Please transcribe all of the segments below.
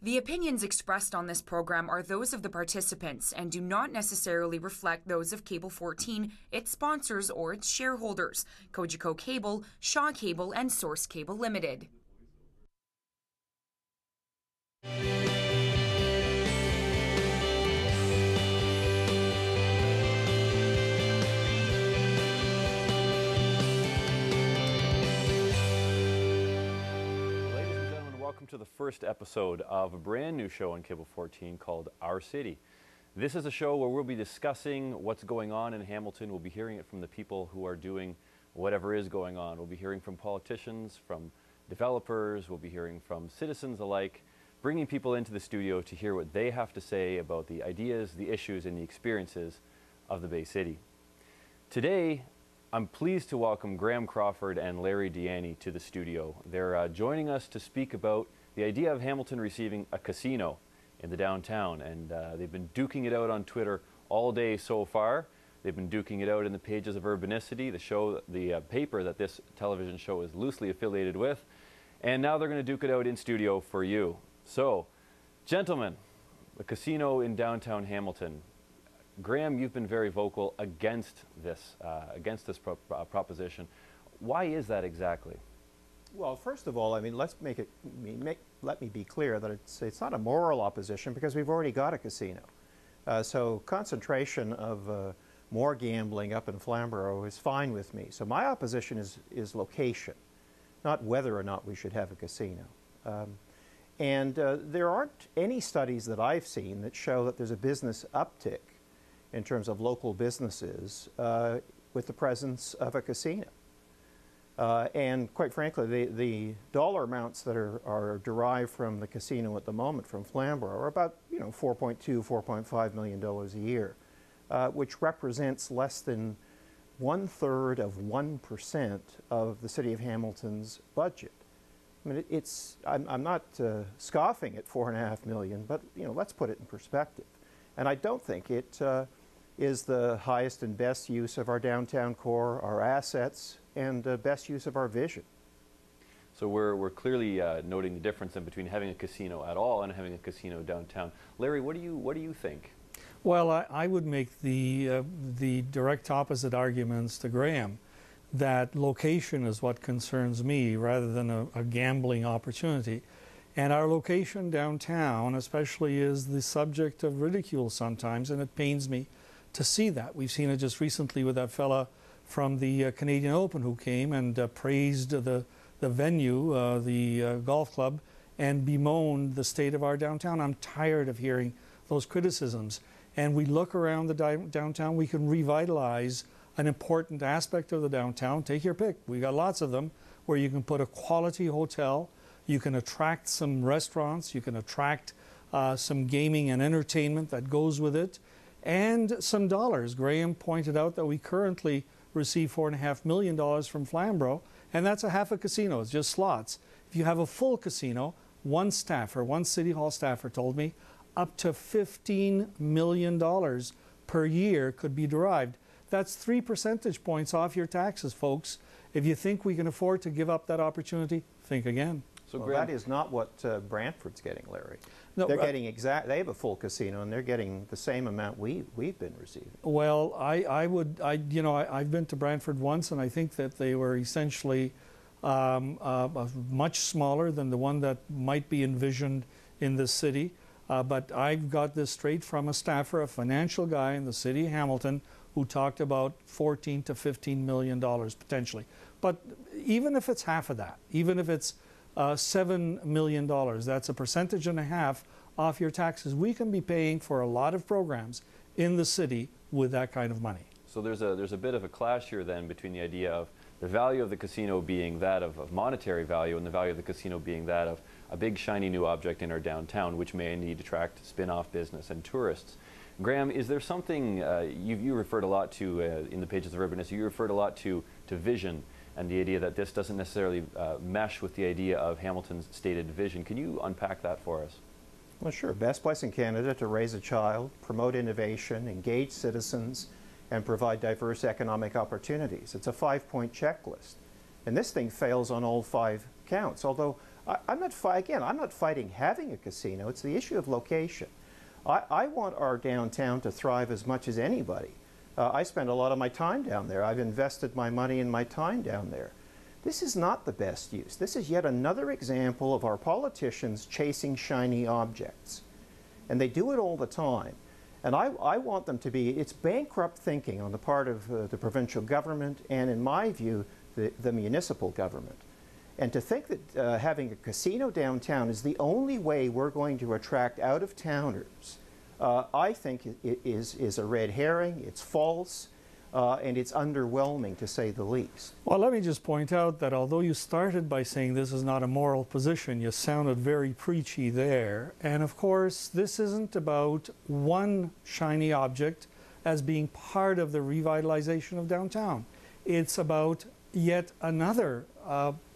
The opinions expressed on this program are those of the participants and do not necessarily reflect those of Cable 14, its sponsors, or its shareholders, Cogeco Cable, Shaw Cable, and Source Cable Limited. Welcome to the first episode of a brand new show on Cable 14 called Our City. This is a show where we'll be discussing what's going on in Hamilton. We'll be hearing it from the people who are doing whatever is going on. We'll be hearing from politicians, from developers, we'll be hearing from citizens alike, bringing people into the studio to hear what they have to say about the ideas, the issues, and the experiences of the Bay City. Today, I'm pleased to welcome Graham Crawford and Larry Deaney to the studio. They're joining us to speak about the idea of Hamilton receiving a casino in the downtown, and they've been duking it out on Twitter all day so far. They've been duking it out in the pages of Urbanicity, the paper that this television show is loosely affiliated with, and now they're going to duke it out in studio for you. So, gentlemen, the casino in downtown Hamilton. Graham, you've been very vocal against this proposition. Why is that exactly? Well, first of all, I mean, let me be clear that it's not a moral opposition because we've already got a casino. So concentration of more gambling up in Flamborough is fine with me. So my opposition is location, not whether or not we should have a casino. There aren't any studies that I've seen that show that there's a business uptick in terms of local businesses with the presence of a casino. And quite frankly, the dollar amounts that are derived from the casino at the moment from Flamborough are about $4.2, $4.5 million a year, which represents less than 1/3 of 1% of the City of Hamilton's budget. I mean, I'm not scoffing at $4.5 million, but let's put it in perspective. And I don't think it is the highest and best use of our downtown core, our assets, and best use of our vision. So we're clearly noting the difference in between having a casino at all and having a casino downtown. Larry, what do you think? Well, I would make the direct opposite arguments to Graham, that location is what concerns me rather than a gambling opportunity. And our location downtown especially is the subject of ridicule sometimes, and it pains me to see that. We've seen it just recently with that fella from the Canadian Open who came and praised the venue, the golf club, and bemoaned the state of our downtown. I'm tired of hearing those criticisms. And we look around the downtown, we can revitalize an important aspect of the downtown. Take your pick. We got lots of them where you can put a quality hotel, you can attract some restaurants, you can attract some gaming and entertainment that goes with it, and some dollars. Graham pointed out that we currently receive $4.5 million from Flamborough, and that's a half a casino. It's just slots. If you have a full casino, one City Hall staffer told me, up to $15 million per year could be derived. That's 3 percentage points off your taxes, folks. If you think we can afford to give up that opportunity, think again. So well, that is not what Brantford's getting, Larry. No, they're getting they have a full casino, and they're getting the same amount we've been receiving. Well, I've been to Brantford once, and I think that they were essentially much smaller than the one that might be envisioned in the city. But I've got this straight from a staffer, a financial guy in the city of Hamilton, who talked about $14 to $15 million potentially. But even if it's half of that, even if it's $7 million, that's 1.5 percent off your taxes. We can be paying for a lot of programs in the city with that kind of money. So there's a bit of a clash here then between the idea of the value of the casino being that of monetary value and the value of the casino being that of a big shiny new object in our downtown, which may indeed attract spin-off business and tourists. Graham, is there something you referred a lot to in the pages of Urbanicity, you referred a lot to vision and the idea that this doesn't necessarily mesh with the idea of Hamilton's stated vision. Can you unpack that for us? Well, sure. Best place in Canada to raise a child, promote innovation, engage citizens, and provide diverse economic opportunities. It's a 5-point checklist. And this thing fails on all 5 counts, although I'm not fighting having a casino. It's the issue of location. I want our downtown to thrive as much as anybody. I spend a lot of my time down there. I've invested my money and my time down there. This is not the best use. This is yet another example of our politicians chasing shiny objects. And they do it all the time. And I want them to be, it's bankrupt thinking on the part of the provincial government and, in my view, the municipal government. And to think that having a casino downtown is the only way we're going to attract out-of-towners, I think is a red herring, it's false, and it's underwhelming, to say the least. Well, let me just point out that although you started by saying this is not a moral position, you sounded very preachy there. And of course, this isn't about one shiny object as being part of the revitalization of downtown. It's about yet another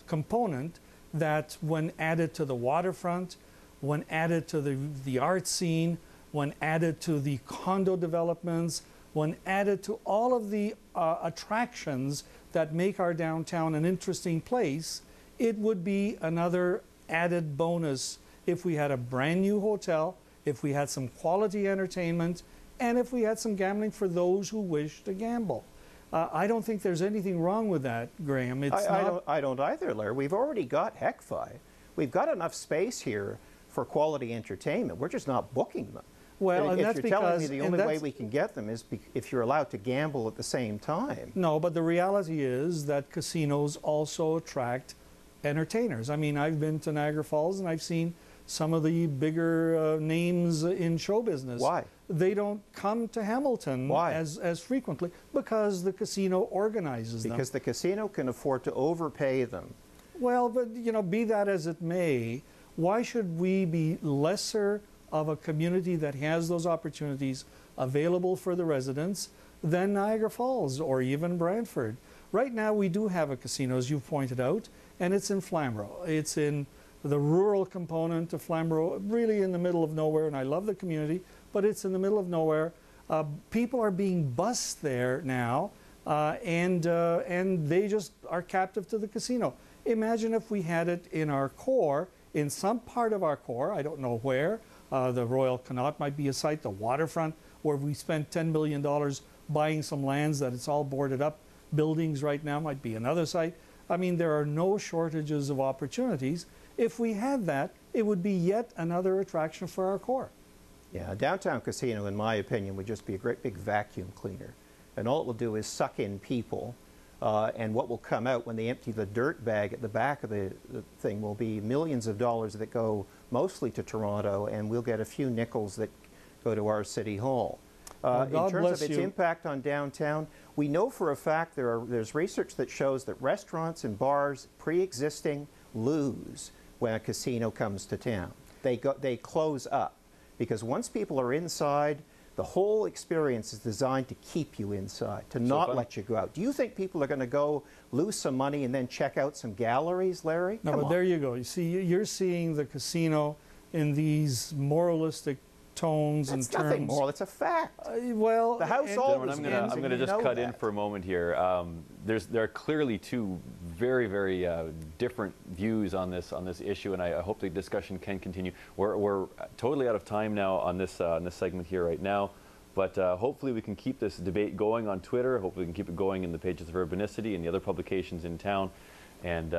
component that, when added to the waterfront, when added to the art scene, when added to the condo developments, when added to all of the attractions that make our downtown an interesting place, it would be another added bonus if we had a brand new hotel, if we had some quality entertainment, and if we had some gambling for those who wish to gamble. I don't think there's anything wrong with that, Graham. I don't either, Larry. We've already got HECFI. We've got enough space here for quality entertainment. We're just not booking them. Well, and if that's you're because, telling me the only way we can get them is if you're allowed to gamble at the same time. No, but the reality is that casinos also attract entertainers. I mean, I've been to Niagara Falls and I've seen some of the bigger names in show business. Why? They don't come to Hamilton Why? as frequently because the casino organizes them. Because the casino can afford to overpay them. Well, but you know, be that as it may, why should we be lesser of a community that has those opportunities available for the residents than Niagara Falls or even Brantford? Right now we do have a casino, as you've pointed out, and it's in Flamborough. It's in the rural component of Flamborough, really in the middle of nowhere, and I love the community, but it's in the middle of nowhere. People are being bused there now, and they just are captive to the casino. Imagine if we had it in our core, in some part of our core, I don't know where. The Royal Connaught might be a site, the waterfront, where we spent $10 million buying some lands that it's all boarded up. Buildings right now might be another site. I mean, there are no shortages of opportunities. If we had that, it would be yet another attraction for our core. Yeah, a downtown casino, in my opinion, would just be a great big vacuum cleaner. And all it will do is suck in people. And what will come out when they empty the dirt bag at the back of the thing will be millions of dollars that go mostly to Toronto, and we'll get a few nickels that go to our city hall. In terms of its impact on downtown, we know for a fact there's research that shows that restaurants and bars pre-existing lose when a casino comes to town. They close up because once people are inside, the whole experience is designed to keep you inside, to not let you go out. Do you think people are going to go lose some money and then check out some galleries, Larry? No, but there you go. You see, you're seeing the casino in these moralistic tones and terms. That's nothing moral. It's a fact. Well, the house always I'm going to just cut in for a moment here. There are clearly two very different views on this issue, and I hope the discussion can continue. We're totally out of time now on this segment here right now, but hopefully we can keep this debate going on Twitter. Hopefully we can keep it going in the pages of Urbanicity and the other publications in town. And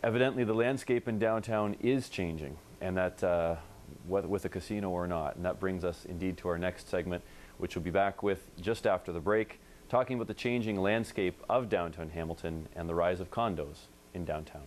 evidently the landscape in downtown is changing, and that with a casino or not. And that brings us indeed to our next segment, which we'll be back with just after the break, talking about the changing landscape of downtown Hamilton and the rise of condos in downtown.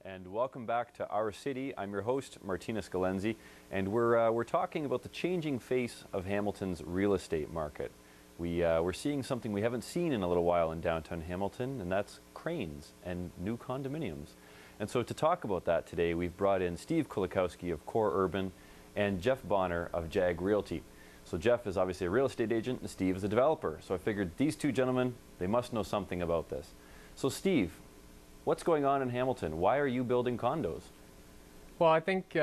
And welcome back to Our City. I'm your host, Martinus Geleynse, and we're talking about the changing face of Hamilton's real estate market. We're seeing something we haven't seen in a little while in downtown Hamilton, and that's cranes and new condominiums. And so to talk about that today, we've brought in Steve Kulikowski of Core Urban and Jeff Bonner of JAG Realty. So Jeff is obviously a real estate agent and Steve is a developer. So I figured these two gentlemen, they must know something about this. So Steve, what's going on in Hamilton? Why are you building condos? Well, I think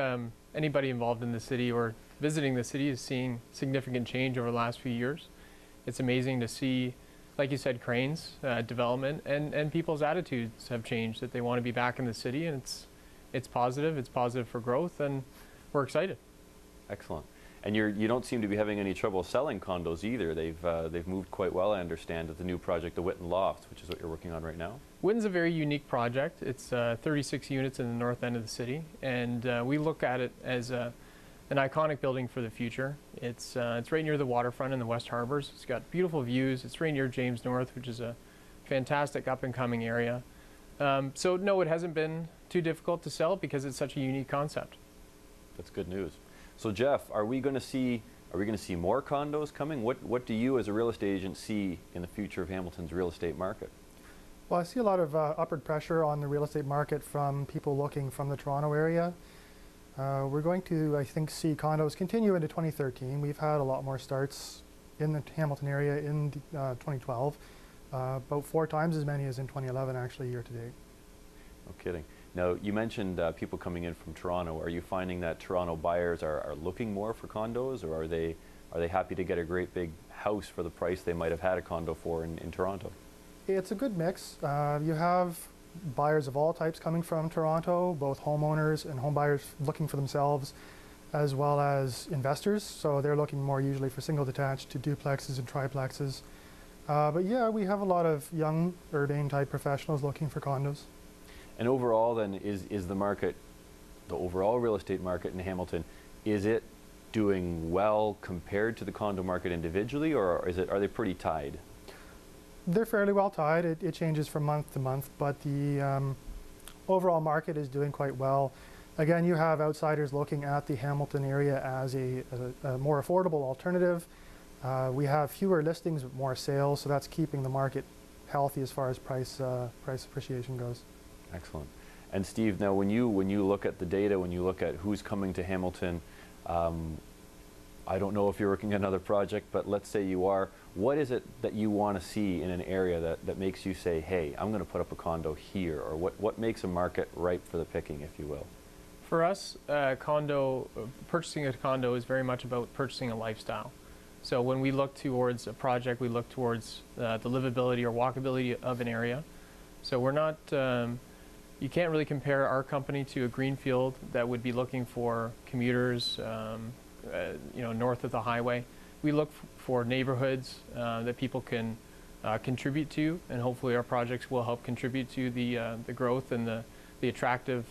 anybody involved in the city or visiting the city is seeing significant change over the last few years. It's amazing to see, like you said, cranes, development, and people's attitudes have changed, that they want to be back in the city, and it's positive for growth, and we're excited. Excellent. And you don't seem to be having any trouble selling condos either. They've moved quite well, I understand, at the new project, the Witten Loft, which is what you're working on right now. Witten's a very unique project. It's 36 units in the north end of the city, and we look at it as an iconic building for the future. It's right near the waterfront in the West Harbors. It's got beautiful views. It's right near James North, which is a fantastic up-and-coming area. So no, it hasn't been too difficult to sell because it's such a unique concept. That's good news. So Jeff, are we going to see more condos coming? What do you as a real estate agent see in the future of Hamilton's real estate market? Well, I see a lot of upward pressure on the real estate market from people looking from the Toronto area. We're going to, I think, see condos continue into 2013. We've had a lot more starts in the Hamilton area in 2012, about 4 times as many as in 2011 actually year to date. No kidding. Now, you mentioned people coming in from Toronto. Are you finding that Toronto buyers are looking more for condos, or are they happy to get a great big house for the price they might have had a condo for in Toronto? It's a good mix. You have buyers of all types coming from Toronto, both homeowners and home buyers looking for themselves, as well as investors. So they're looking more usually for single detached to duplexes and triplexes. But yeah, we have a lot of young urbane type professionals looking for condos. And overall then, is the market, the overall real estate market in Hamilton, is it doing well compared to the condo market individually, or are they pretty tied? They're fairly well tied. It changes from month to month, but the overall market is doing quite well. Again, you have outsiders looking at the Hamilton area as a more affordable alternative. We have fewer listings but more sales, so that's keeping the market healthy as far as price appreciation goes. Excellent. And Steve, now when you look at the data, when you look at who's coming to Hamilton, I don't know if you're working on another project, but let's say you are. What is it that you want to see in an area that makes you say, hey, I'm going to put up a condo here? Or what makes a market ripe for the picking, if you will? For us, purchasing a condo is very much about purchasing a lifestyle. So when we look towards a project, we look towards the livability or walkability of an area. So we're not, you can't really compare our company to a greenfield that would be looking for commuters, north of the highway. We look for neighborhoods that people can contribute to, and hopefully our projects will help contribute to the growth and the attractive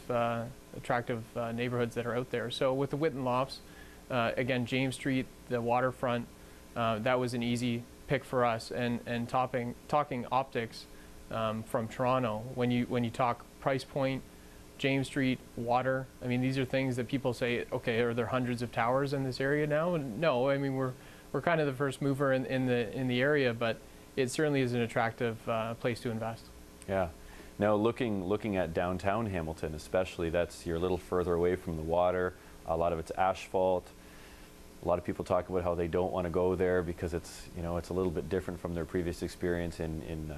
neighborhoods that are out there. So with the Witten Lofts, again, James Street, the waterfront, that was an easy pick for us. And talking optics from Toronto, when you talk price point, James Street, water, I mean, these are things that people say, okay, are there hundreds of towers in this area now? And no, I mean, we're kind of the first mover in the area, but it certainly is an attractive place to invest. Yeah. Now looking at downtown Hamilton, especially, you're a little further away from the water. A lot of it's asphalt. A lot of people talk about how they don't want to go there because it's a little bit different from their previous experience in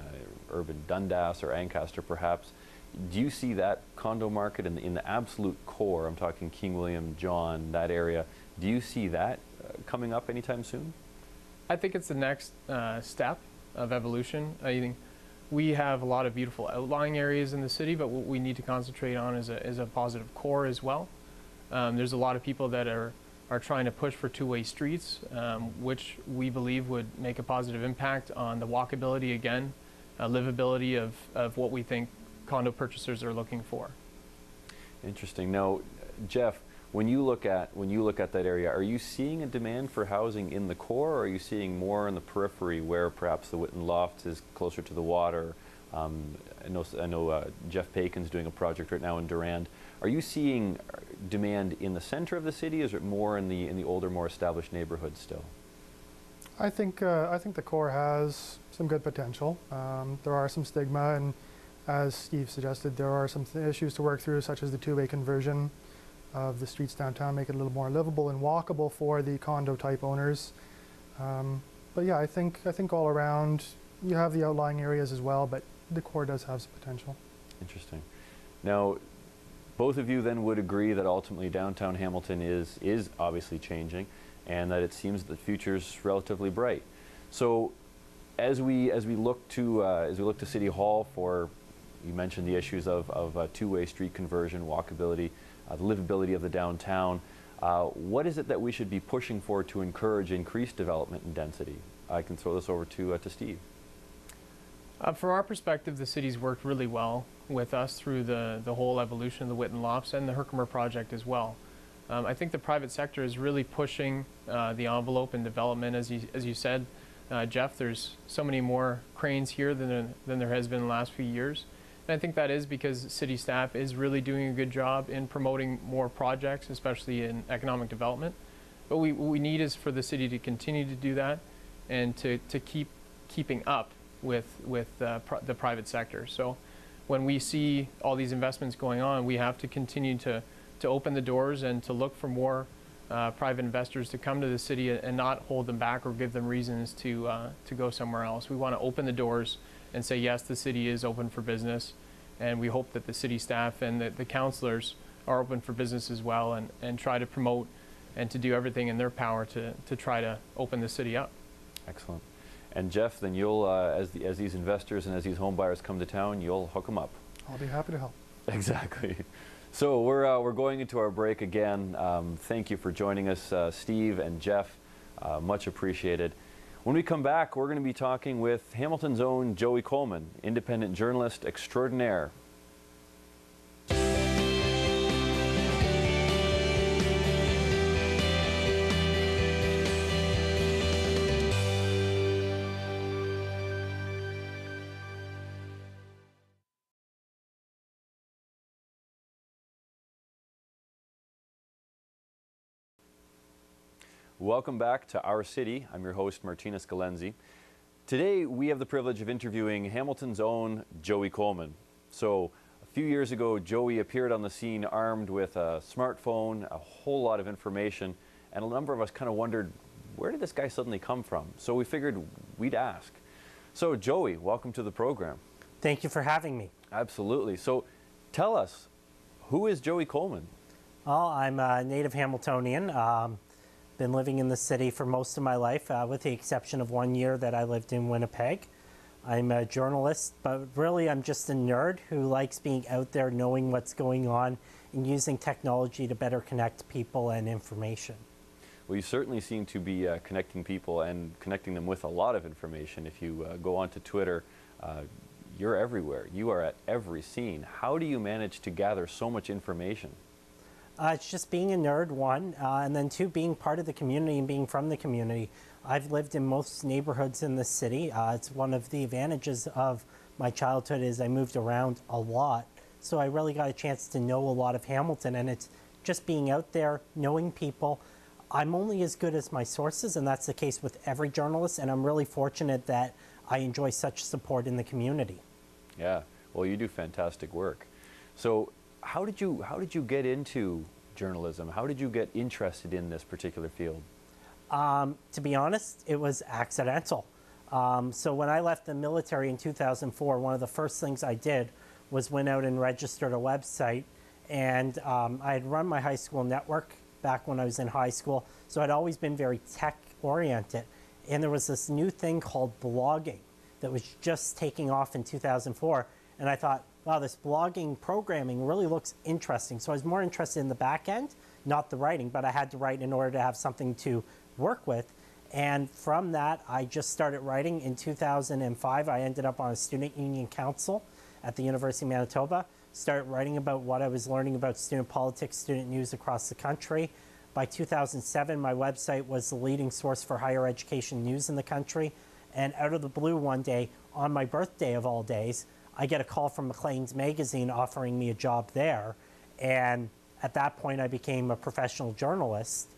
urban Dundas or Ancaster, perhaps. Do you see that condo market in the absolute core? I'm talking King William, John, that area. Do you see that coming up anytime soon? I think it's the next step of evolution. I think we have a lot of beautiful outlying areas in the city, but what we need to concentrate on is a positive core as well. There's a lot of people that are trying to push for two-way streets, which we believe would make a positive impact on the walkability, again, livability of what we think condo purchasers are looking for. Interesting. Now, Jeff, when you look at that area, are you seeing a demand for housing in the core, or are you seeing more in the periphery where perhaps the Witten Loft is closer to the water? I know Jeff Pakin's doing a project right now in Durand. Are you seeing demand in the center of the city, or is it more in the older, more established neighborhoods still? I think the core has some good potential. There are some stigma, and as Steve suggested, there are some issues to work through, such as the two-way conversion. of the streets downtown, make it a little more livable and walkable for the condo type owners. But yeah, I think all around you have the outlying areas as well, but the core does have some potential. Interesting. Now, both of you then would agree that ultimately downtown Hamilton is obviously changing, and that it seems that the future's relatively bright. So, as we look to City Hall for, you mentioned the issues of two-way street conversion, walkability, the livability of the downtown. What is it that we should be pushing for to encourage increased development and density? I can throw this over to Steve. From our perspective, the city's worked really well with us through the whole evolution of the Whitten Lofts and the Herkimer project as well. I think the private sector is really pushing the envelope in development. As you said, Jeff, there's so many more cranes here than there has been in the last few years. And I think that is because city staff is really doing a good job in promoting more projects, especially in economic development. But what we need is for the city to continue to do that and to keeping up with the private sector. So when we see all these investments going on, we have to continue to open the doors and to look for more private investors to come to the city and not hold them back or give them reasons to go somewhere else. We want to open the doors and say, yes, the city is open for business, and we hope that the city staff and the councillors are open for business as well, and try to promote and to do everything in their power to try to open the city up. Excellent. And Jeff, then you'll, as these investors and as these home buyers come to town, you'll hook them up. I'll be happy to help. Exactly. So we're going into our break again. Thank you for joining us, Steve and Jeff. Much appreciated. When we come back, we're going to be talking with Hamilton's own Joey Coleman, independent journalist extraordinaire. Welcome back to Our City. I'm your host, Martinus Geleynse. Today, we have the privilege of interviewing Hamilton's own Joey Coleman. So, a few years ago, Joey appeared on the scene armed with a smartphone, a whole lot of information, and a number of us kind of wondered, where did this guy suddenly come from? So we figured we'd ask. So, Joey, welcome to the program. Thank you for having me. Absolutely. So, tell us, who is Joey Coleman? Well, I'm a native Hamiltonian. Been living in the city for most of my life, with the exception of 1 year that I lived in Winnipeg. I'm a journalist, but really I'm just a nerd who likes being out there, knowing what's going on, and using technology to better connect people and information. Well, you certainly seem to be connecting people and connecting them with a lot of information. If you go onto Twitter, you're everywhere. You are at every scene. How do you manage to gather so much information? It's just being a nerd, one, and then two, being part of the community and being from the community. I've lived in most neighborhoods in the city. It's one of the advantages of my childhood is I moved around a lot, so I really got a chance to know a lot of Hamilton, and it's just being out there, knowing people. I'm only as good as my sources, and that's the case with every journalist, and I'm really fortunate that I enjoy such support in the community. Yeah, well, you do fantastic work. So, how did you get into journalism? How did you get interested in this particular field? To be honest, it was accidental. So when I left the military in 2004, one of the first things I did was went out and registered a website. And I had run my high school network back when I was in high school, so I'd always been very tech-oriented. And there was this new thing called blogging that was just taking off in 2004. And I thought, wow, this blogging programming really looks interesting. So I was more interested in the back end, not the writing, but I had to write in order to have something to work with. And from that, I just started writing. In 2005, I ended up on a student union council at the University of Manitoba, started writing about what I was learning about student politics, student news across the country. By 2007, my website was the leading source for higher education news in the country. And out of the blue one day, on my birthday of all days, I get a call from Maclean's magazine offering me a job there. And at that point, I became a professional journalist.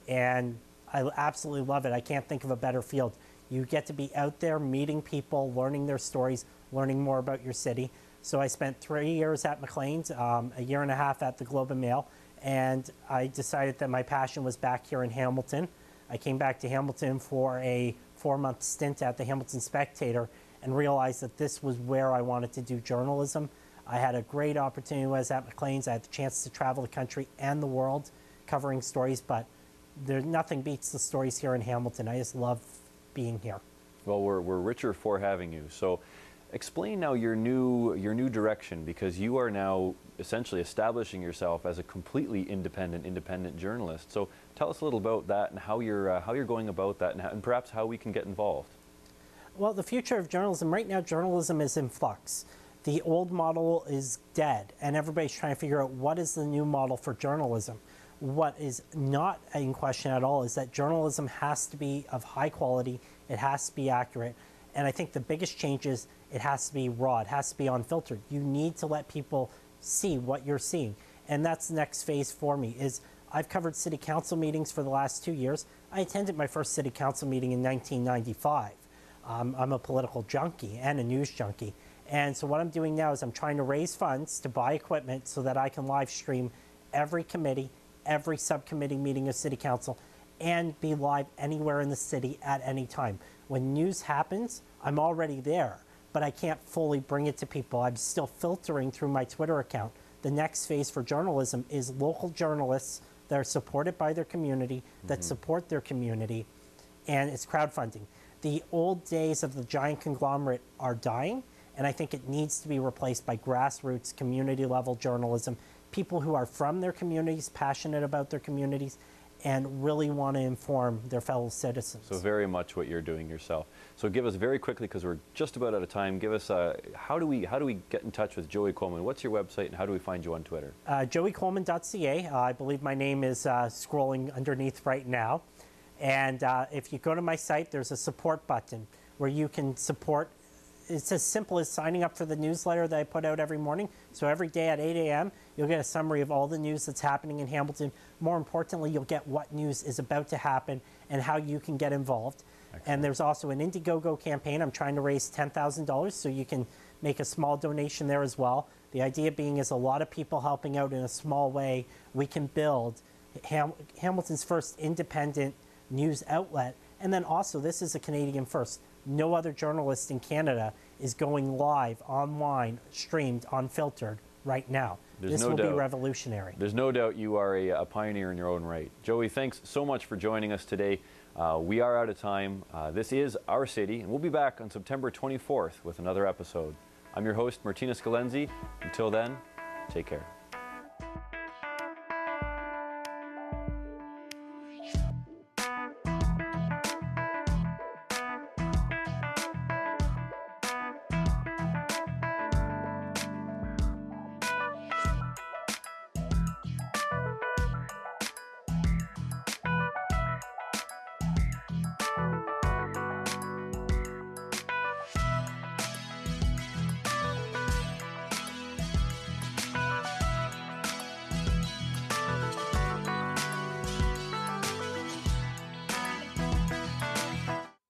And I absolutely love it. I can't think of a better field. You get to be out there meeting people, learning their stories, learning more about your city. So I spent 3 years at Maclean's, a year and a half at the Globe and Mail. and I decided that my passion was back here in Hamilton. I came back to Hamilton for a 4-month stint at the Hamilton Spectator and realized that this was where I wanted to do journalism. I had a great opportunity when I was at Maclean's. I had the chance to travel the country and the world covering stories, but nothing beats the stories here in Hamilton. I just love being here. Well, we're richer for having you. So explain now your new direction, because you are now essentially establishing yourself as a completely independent journalist. So tell us a little about that and how you're going about that, and perhaps how we can get involved. Well, the future of journalism, right now journalism is in flux. The old model is dead, and everybody's trying to figure out what is the new model for journalism. What is not in question at all is that journalism has to be of high quality, it has to be accurate, and I think the biggest change is it has to be raw, it has to be unfiltered. You need to let people see what you're seeing, and that's the next phase for me. Is I've covered city council meetings for the last 2 years. I attended my first city council meeting in 1995. I'm a political junkie and a news junkie. And so what I'm doing now is I'm trying to raise funds to buy equipment so that I can live stream every committee, every subcommittee meeting of city council, and be live anywhere in the city at any time. When news happens, I'm already there, but I can't fully bring it to people. I'm still filtering through my Twitter account. The next phase for journalism is local journalists that are supported by their community, that support their community, and it's crowdfunding. The old days of the giant conglomerate are dying, and I think it needs to be replaced by grassroots, community-level journalism, people who are from their communities, passionate about their communities, and really want to inform their fellow citizens. So very much what you're doing yourself. So give us very quickly, because we're just about out of time, give us how do we get in touch with Joey Coleman? What's your website, and how do we find you on Twitter? JoeyColeman.ca. I believe my name is scrolling underneath right now. And if you go to my site, there's a support button where you can support. It's as simple as signing up for the newsletter that I put out every morning. So every day at 8 a.m., you'll get a summary of all the news that's happening in Hamilton. More importantly, you'll get what news is about to happen and how you can get involved. Excellent. And there's also an Indiegogo campaign. I'm trying to raise $10,000, so you can make a small donation there as well. The idea being is a lot of people helping out in a small way, we can build Hamilton's first independent news outlet. And then also, this is a Canadian first. No other journalist in Canada is going live, online, streamed, unfiltered right now. This will be revolutionary. There's no doubt you are a pioneer in your own right. Joey, thanks so much for joining us today. We are out of time. This is Our City, and we'll be back on September 24th with another episode. I'm your host, Martinus Geleynse. Until then, take care.